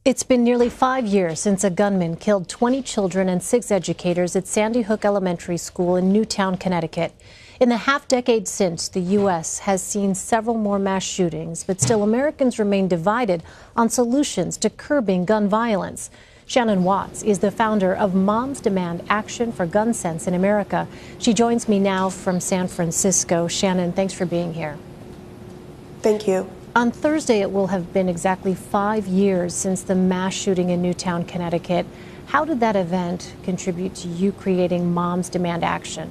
It's been nearly 5 years since a gunman killed 20 children and 6 educators at Sandy Hook Elementary School in Newtown, Connecticut. In the half-decade since, the U.S. has seen several more mass shootings, but still Americans remain divided on solutions to curbing gun violence. Shannon Watts is the founder of Moms Demand Action for Gun Sense in America. She joins me now from San Francisco. Shannon, thanks for being here. Thank you. On Thursday, it will have been exactly 5 years since the mass shooting in Newtown, Connecticut. How did that event contribute to you creating Moms Demand Action?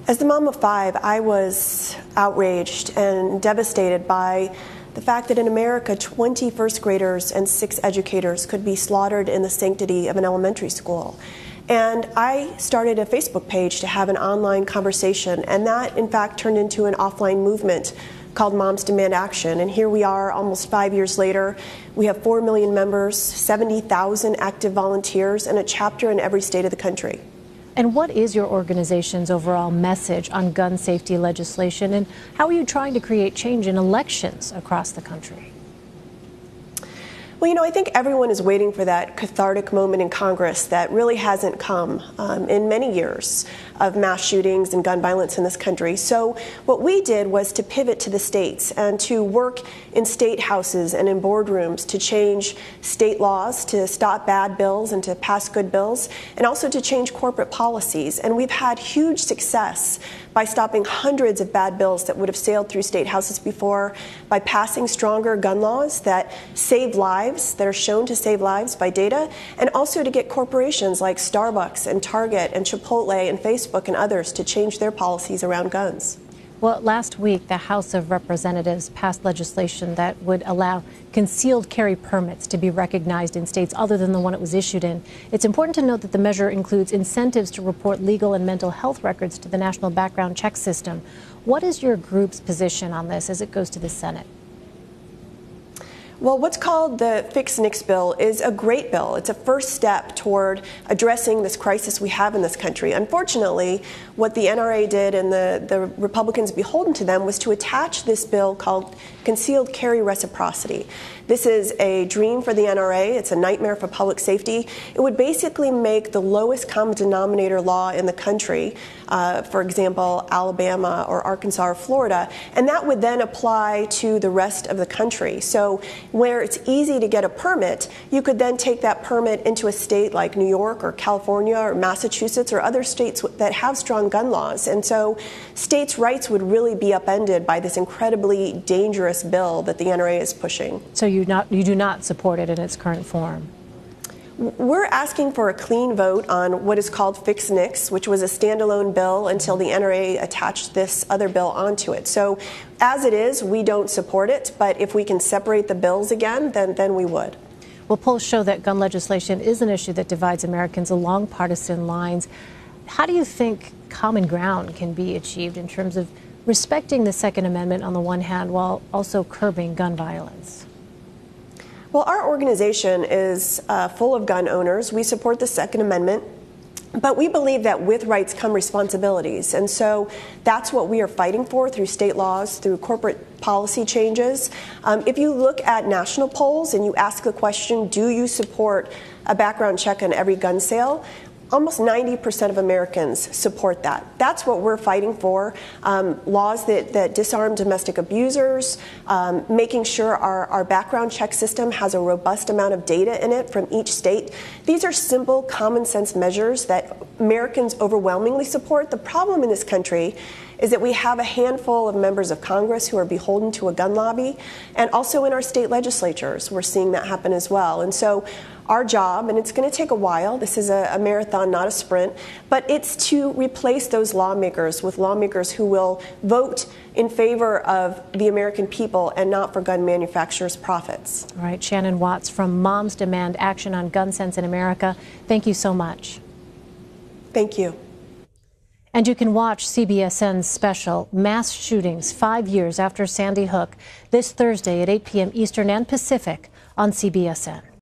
As the mom of 5, I was outraged and devastated by the fact that in America, 20 first graders and 6 educators could be slaughtered in the sanctity of an elementary school. And I started a Facebook page to have an online conversation, and that, in fact, turned into an offline movement called Moms Demand Action. And here we are almost 5 years later. We have 4 million members, 70,000 active volunteers, and a chapter in every state of the country. And what is your organization's overall message on gun safety legislation, and how are you trying to create change in elections across the country? Well, I think everyone is waiting for that cathartic moment in Congress that really hasn't come in many years of mass shootings and gun violence in this country. So what we did was to pivot to the states and to work in state houses and in boardrooms to change state laws, to stop bad bills and to pass good bills, and also to change corporate policies. And we've had huge success by stopping hundreds of bad bills that would have sailed through state houses before, by passing stronger gun laws that save lives, that are shown to save lives by data, and also to get corporations like Starbucks and Target and Chipotle and Facebook and others to change their policies around guns. Well, last week, the House of Representatives passed legislation that would allow concealed carry permits to be recognized in states other than the one it was issued in. It's important to note that the measure includes incentives to report legal and mental health records to the National Background Check System. What is your group's position on this as it goes to the Senate? Well, what's called the Fix NICS bill is a great bill. It's a first step toward addressing this crisis we have in this country. Unfortunately, what the NRA did and the Republicans beholden to them was to attach this bill called concealed carry reciprocity. This is a dream for the NRA. It's a nightmare for public safety. It would basically make the lowest common denominator law in the country, for example, Alabama or Arkansas or Florida, and that would then apply to the rest of the country. So where it's easy to get a permit, you could then take that permit into a state like New York or California or Massachusetts or other states that have strong gun laws. And so states' rights would really be upended by this incredibly dangerous bill that the NRA is pushing. So you do not support it in its current form? We're asking for a clean vote on what is called Fix NICS, which was a standalone bill until the NRA attached this other bill onto it. So as it is, we don't support it, but if we can separate the bills again, then we would. Well, polls show that gun legislation is an issue that divides Americans along partisan lines. How do you think common ground can be achieved in terms of respecting the Second Amendment on the one hand while also curbing gun violence? Well, our organization is full of gun owners. We support the Second Amendment, but we believe that with rights come responsibilities. And so that's what we are fighting for through state laws, through corporate policy changes. If you look at national polls and you ask the question, do you support a background check on every gun sale? Almost 90% of Americans support that. That's what we're fighting for. Laws that disarm domestic abusers, making sure our background check system has a robust amount of data in it from each state. These are simple, common sense measures that Americans overwhelmingly support. The problem in this country is that we have a handful of members of Congress who are beholden to a gun lobby, and also in our state legislatures, we're seeing that happen as well. And so our job, and it's going to take a while, this is a marathon, not a sprint, but it's to replace those lawmakers with lawmakers who will vote in favor of the American people and not for gun manufacturers' profits. All right, Shannon Watts from Moms Demand Action on Gun Sense in America. Thank you so much. Thank you. And you can watch CBSN's special Mass Shootings 5 Years After Sandy Hook this Thursday at 8 p.m. Eastern and Pacific on CBSN.